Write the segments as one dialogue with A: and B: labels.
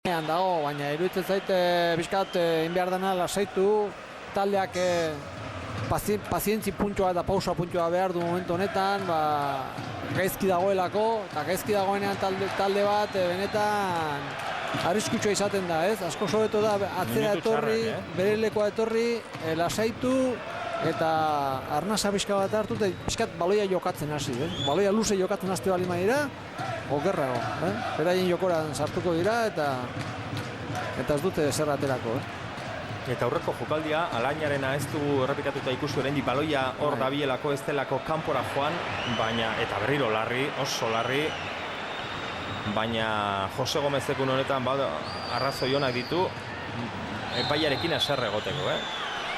A: dago, baina iruditzen zaite bizkat inbehar dena lasaitu, taldeak pazientzi puntua eta pausa puntua behar du momentu honetan, gaizki dagoelako, eta gaizki dagoenean talde bat benetan arriskutsua izaten da, ez? Asko sobeto da atzera etorri, bere lekoa etorri, lasaitu, eta arnasa pixka bat hartu, eta pixkat baloia jokatzen hasi, baloia luze jokatzen haste bali madira, okerrago, beraien jokoran sartuko dira, eta ez dute zer aterako,
B: Eta aurreko jokaldia, Alainarena ez du errepikatuta ikusi oraindik baloia hor dabielako ez delako kanpora joan, baina, eta berriro larri, oso larri, baina Jose Gomezekun honetan arrazoi onak ditu, epaiarekin haserre egoteko,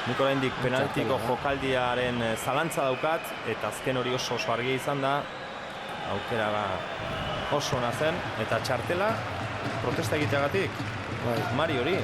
B: Nik oraindik penaltiko jokaldiaren zalantza daukat, eta azken hori oso argia izan da, aukera oso ona zen, eta txartela protesta egiteagatik, Mari hori.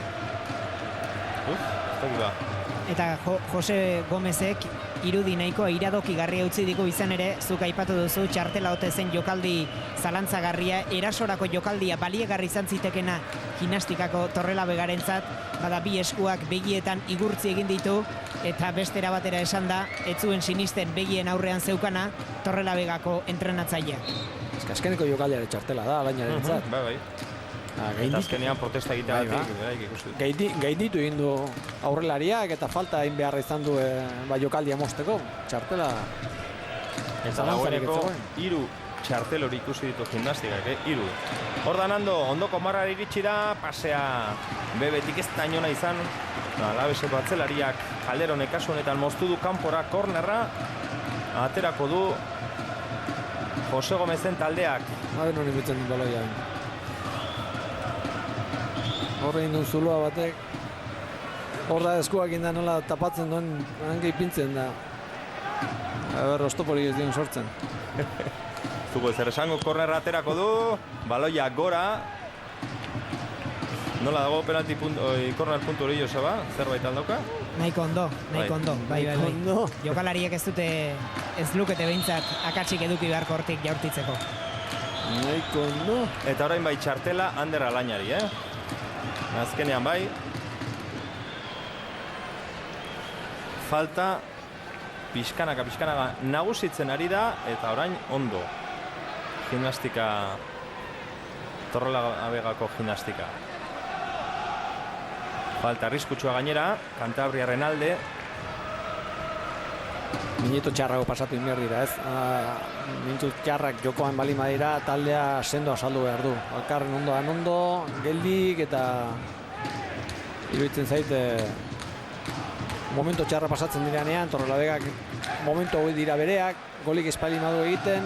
C: Eta Jose Gomezek irudi nahiko iradokigarria utzi digu izan ere, zuk aipatu duzu txartela ote zen jokaldi zalantzagarria, erasorako jokaldia baliegarri izan zitekena gimnastikako Torrelavega-rentzat, bada bi eskuak begietan igurtzi egin ditu, eta bestera batera esan da, ez zuen sinisten begien aurrean zeukana Torrelavegako entrenatzaileak.
A: Azkeneko jokaldiaren txartela da, Alainarentzat.
B: Eta azkenean protesta egiteagatik
A: gainditu egin du aurrelariak eta falta egin beharra izan du jokaldia mosteko, txartela.
B: Eta dagoeneko 3 txartel hori ikusi ditu gimnastikak, 3. Hor da Nando, ondoko marra iritsi da, pasea bebetik ez tainona izan, Alaveseko atzelariak Calderonek kasu honetan moztu du kanpora, kornerra, aterako du Jose Gomezen taldeak.
A: Haben hori bitzen du baloia. Horre indun zuloa batek, horra eskuak inda nola tapatzen duen, hangi pintzen da. Oztoporik ez dion sortzen.
B: Zuko zer esango, kornerra aterako du, baloia gora. Nola dago penalti korner puntu hori, Joseba? Zerbait aldauka?
C: Nahiko ondo. Bai. Jokalariek ez lukete behintzat akatsik eduki beharko hortik jaurtitzeko.
A: Nahiko ondo.
B: Eta orain bai txartela Ander Alainari, Azkenean bai. Falta pixkanaka nagusitzen ari da, eta orain ondo. Gimnastika, Torrelavegako gimnastika. Falta arriskutsua gainera, Kantabriarren alde.
A: Minutu txarrago pasatu inber dira, ez? Minutu txarrak jokoan bali madira, taldea sendo asaldu behar du. Alkarren ondo, geldik, eta iruditzen zaite momentu txarra pasatzen diranean, Torrelavegak momentu hori dira bereak, golik espali madu egiten,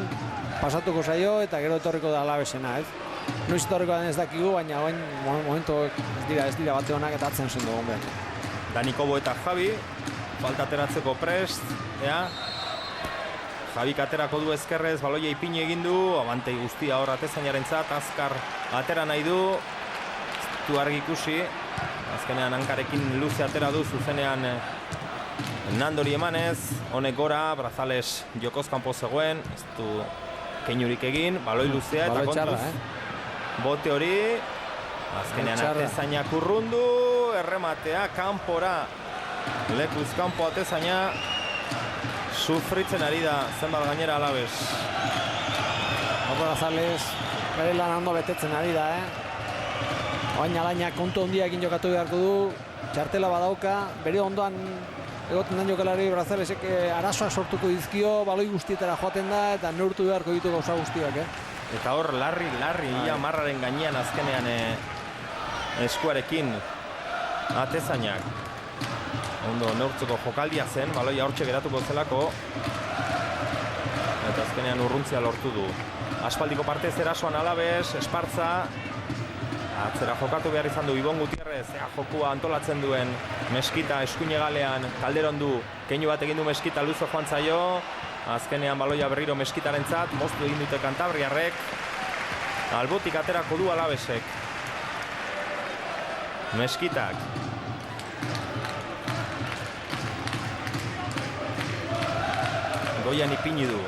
A: pasatuko zaio, eta gero etorriko da Alavesena, ez? Noiz etorriko den ez dakigu, baina momentu ez dira bate honak eta atzen sendo gombeak.
B: Dani Kobo eta Javi, falta ateratzeko prest, Javik aterako du ezkerrez, baloia ipini egin du, abantei guztia hor atezainarentzat, azkar atera nahi du, ez du argi ikusi, azkenean hankarekin luze atera du, zuzenean Nandori emanez, honek gora, Brazales jokoz kanpo zegoen, ez du keinurik egin, baloi luzea eta kontuz, bote hori, azkenean atezainak urrundu, errematea, kanpora, lekuz kanpo atezaina, sufritzen ari da zenbat gainera Alaves.
A: Brazales bere lan ondo betetzen ari da, Baina Alainak kontu hondiakin jokatu beharko du, txartela badauka, bere ondoan egoten den jokalari Brazalesek arazoak sortuko dizkio, baloi guztietara joaten da, eta neurtu beharko ditu gauza guztiak,
B: Eta hor larri, ia marraren gainean azkenean eskuarekin atezainak. Ondo neurtzeko jokaldia zen, baloia hortxe geratuko zelako. Eta azkenean urruntzia lortu du. Aspaldiko partez erasoan Alaves, Espartza. Atzera jokatu behar izan du Ibon Gutierrez, jokua antolatzen duen Meskita eskuinegalean, Calderon du, keinu bat egin du Meskita, luzo joan zaio. Azkenean baloia berriro Meskitarentzat, moztu egin dute Kantabriarrek. Albotik aterako du Alavesek. Meskitak. Goian ipini du.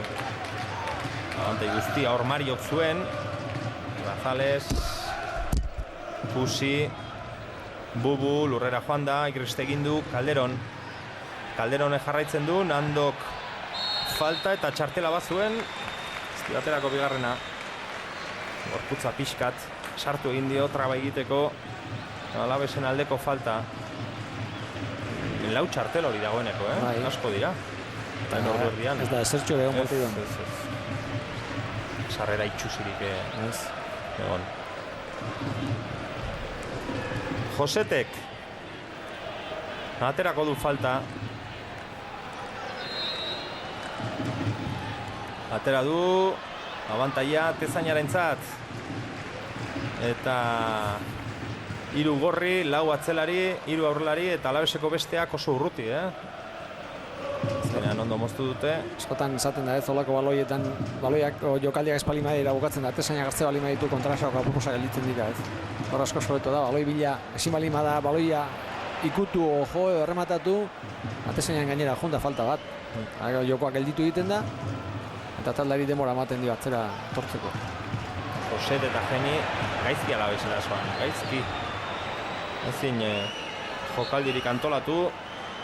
B: Abantei guztia hor Mariok zuen. Brazales. Kusi, Bubu, lurrera joan da, Igriste egin du, Calderon. Calderonek jarraitzen du, Nandok falta eta txartela bazuen. Baterako bigarrena. Gorputza pixkat, sartu egin dio, traba egiteko. Alavesen aldeko falta. Lau txartel hori dagoeneko, asko dira. Eta ordu erdian.
A: Ez da, esertxo behon partiduan.
B: Sarrera itxusirik egon. Josetek aterako du falta. Atera du abantaia Tezainarentzat. Eta 3 gorri, 4 atzelari, 3 aurrelari eta Alaveseko besteak oso urruti, Zenean ondo moztu dute.
A: Eskotan esaten da olako baloietan, baloiak jokaldiak espalima dira bukatzen da, Tezainak hartze balima ditu kontrasako aproposak gelditzen dira, Hor asko sobeto da, baloi bila, ezin balima da, baloia ikutu o jo edo errematatu, Tezainan gainera jonda falta bat. Jokoak gelditu egiten da, eta taldari demora ematen dio atzera tortzeko.
B: Joset eta Geni gaizki Alavesera zoan, gaizki. Ezin jokaldirik antolatu,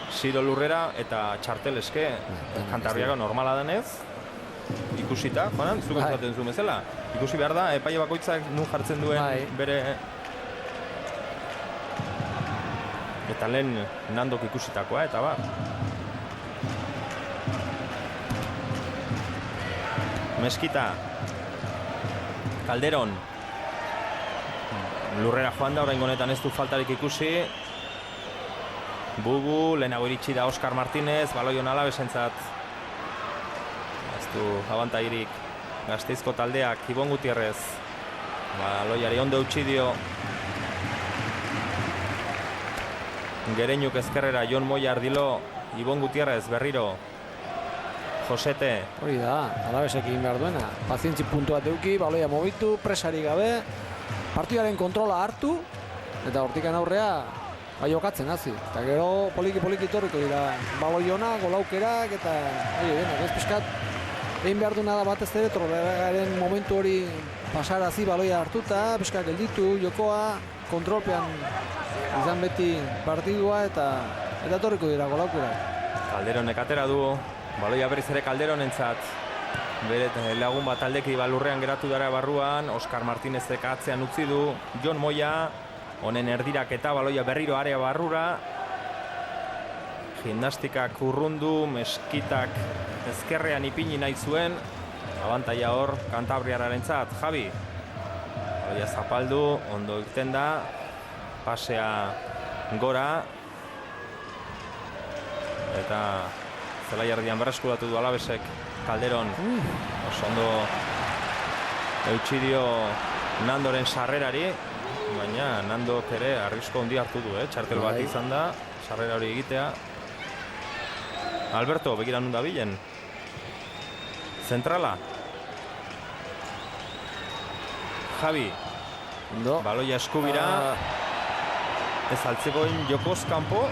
B: Siro lurrera eta txartel eske, Kantabriaga normala denez, ikusita, Joanan, zuk entzaten zuen bezala. Ikusi behar da, epaile bakoitzak nun jartzen duen bere... Eta lehen Nandok ikusitakoa, eta bar. Meskita, Calderon, lurrera joan da, oraingo honetan ez du faltarik ikusi. Bubu, lehenago iritsi da Oskar Martínez, baloion Alavesentzat. Ez du abantairik Gasteizko taldeak, Ibon Gutierrez. Baloiari ondo eutsi dio. Gereñuk ezkerrera, Jon Moya ardilo, Ibon Gutierrez berriro. Josete.
A: Hori da, Alavesek egin behar duena. Pazientzi puntua deuki, baloia mobitu, presari gabe, partidaren kontrola hartu, eta hortikan aurrea jokatzen hasi. Eta gero poliki torriko dira baloiona, golaukerak, eta ez pixkat egin behar duena da batez ere, Torreregaren momentu hori pasarazi baloia hartuta, pixkat gelditu, jokoa, kontrolpean izan beti partidua, eta torriko dira golaukerak.
B: Calderonek atera du, baloia berriz ere Calderonentzat. Bere lagun bat aldeki balurrean geratu dara barruan, Oskar Martínezek atzean utzi du, Jon Moya, honen erdirak eta baloia berriro area barrura. Gimnastikak urrundu, Meskitak ezkerrean ipini nahi zuen. Abantaia hor, Kantabriararentzat, Javi. Baloia zapaldu, ondo irten da. Pasea gora. Eta zelai erdian berreskuratu du Alavesek Calderon. Oso ondo eutsi dio Nandoren sarrerari. Baina Nandok ere arrisko handi hartu du, txartel bat izan da, sarrera hori egitea. Alberto, begira nun dabilen. Zentrala. Javi. Baloia eskubira. Ez altzegoen jokoz kanpo.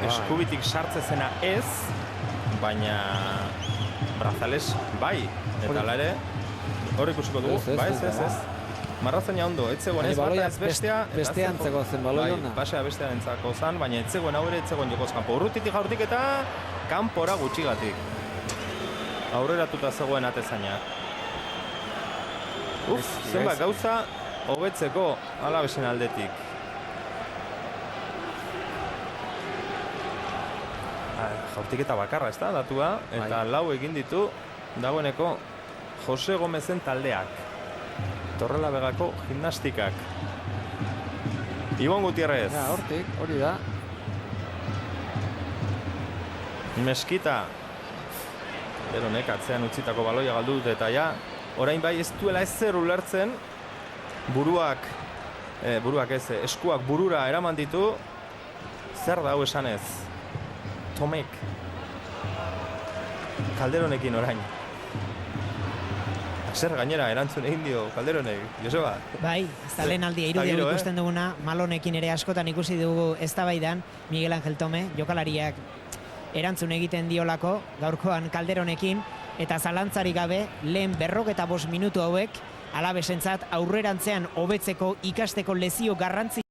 B: Eskubitik sartze zena ez, baina Brazales bai. Eta ala ere, hor ikusiko dugu. Ba ez. Marrazaina ondo, etzegoen ez bata ez bestea.
A: Bestean zego zen baloiona.
B: Basea bestean entzako zen, baina etzegoen hau ere etzegoen jokoz kanpo. Urrutitik jaurtik eta kanpora gutxigatik. Aurreratuta zegoen Atezaina. Zenbat gauza hobetzeko Alavesen aldetik. Jaurtik eta bakarra ez da, datua, eta lau egin ditu dagoeneko Jose Gomezen taldeak. Torrelavegako Gimnastikak. Ibon Gutierrez.
A: Hortik, hori da.
B: Meskita. Calderonek atzean utzitako baloia galdu dute eta orain bai ez duela ezer ulertzen. Eskuak burura eraman ditu. Zer da hau esanez? Tomek. Calderonekin orain. Zer gainera erantzun egin dio Calderonek, Joseba?
C: Bai, ez da lehen aldia irudio ikusten duguna, Malonekin ere askotan ikusi dugu eztabaidan Miguel Ángel Tome, jokalariak erantzun egiten diolako, gaurkoan Calderonekin, eta zalantzarik gabe, lehen 45 minutu hauek, Alabesentzat aurrerantzean hobetzeko ikasteko lezio garrantzi